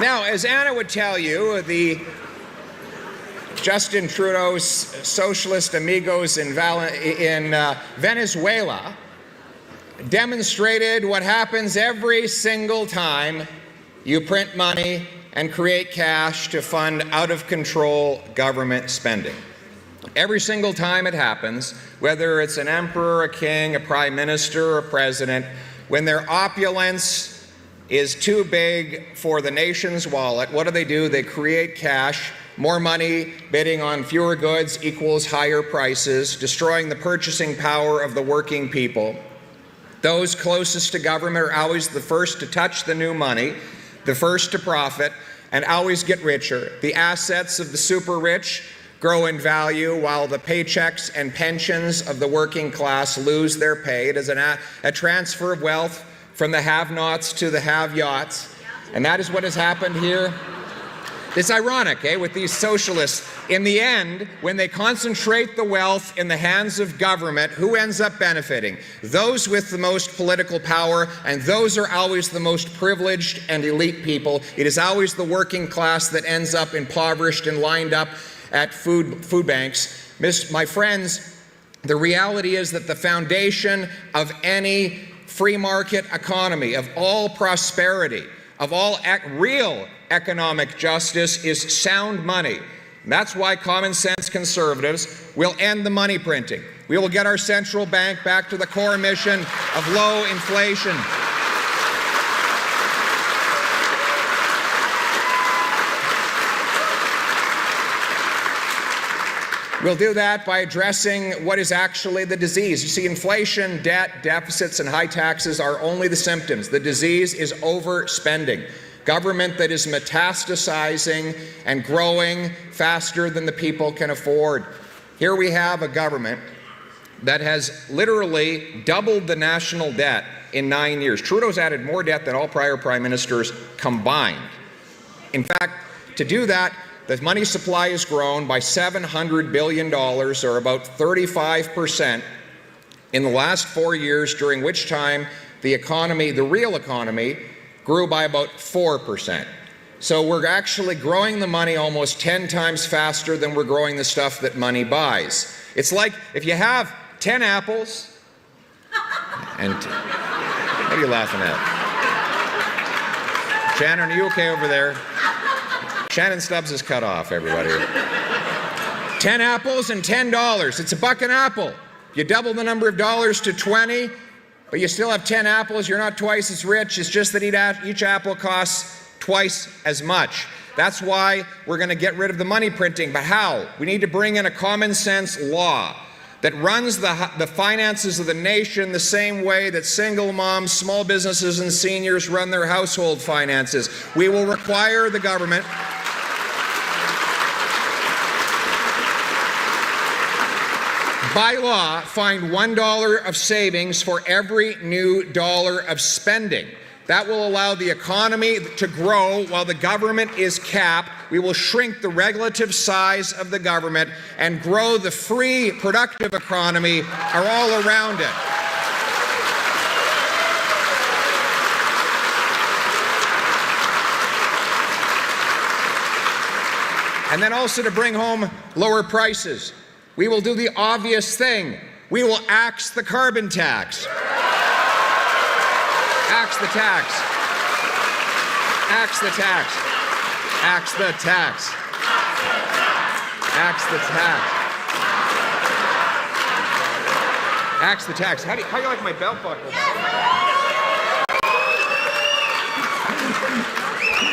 Now, as Anna would tell you, the Justin Trudeau's socialist amigos in Venezuela demonstrated what happens every single time you print money and create cash to fund out-of-control government spending. Every single time it happens, whether it's an emperor, a king, a prime minister, or a president, when their opulence is too big for the nation's wallet, what do? They create cash. More money bidding on fewer goods equals higher prices, destroying the purchasing power of the working people. Those closest to government are always the first to touch the new money, the first to profit, and always get richer. The assets of the super rich grow in value while the paychecks and pensions of the working class lose their pay. It is a transfer of wealth from the have-nots to the have-yachts. And that is what has happened here. It's ironic, with these socialists. In the end, when they concentrate the wealth in the hands of government, who ends up benefiting? Those with the most political power, and those are always the most privileged and elite people. It is always the working class that ends up impoverished and lined up at food banks. My friends, the reality is that the foundation of any free market economy, of all prosperity, of all real economic justice is sound money. That's why common sense conservatives will end the money printing. We will get our central bank back to the core mission of low inflation. We'll do that by addressing what is actually the disease. You see, inflation, debt, deficits, and high taxes are only the symptoms. The disease is overspending. Government that is metastasizing and growing faster than the people can afford. Here we have a government that has literally doubled the national debt in 9 years. Trudeau's added more debt than all prior prime ministers combined. In fact, to do that, the money supply has grown by $700 billion, or about 35%, in the last 4 years, during which time the economy, the real economy, grew by about 4%. So we're actually growing the money almost 10 times faster than we're growing the stuff that money buys. It's like if you have 10 apples, and what are you laughing at? Shannon, are you okay over there? Shannon Stubbs is cut off, everybody. 10 apples and $10. It's $1 an apple. You double the number of dollars to 20, but you still have 10 apples. You're not twice as rich. It's just that each apple costs twice as much. That's why we're going to get rid of the money printing. But how? We need to bring in a common sense law that runs the finances of the nation the same way that single moms, small businesses, and seniors run their household finances. We will require the government by law, find $1 of savings for every new dollar of spending. That will allow the economy to grow while the government is capped. We will shrink the relative size of the government and grow the free, productive economy all around it. And then also to bring home lower prices. We will do the obvious thing. We will axe the carbon tax. Axe the tax. Axe the tax. Axe the tax. Axe the tax. Axe the tax. How do you like my belt buckle?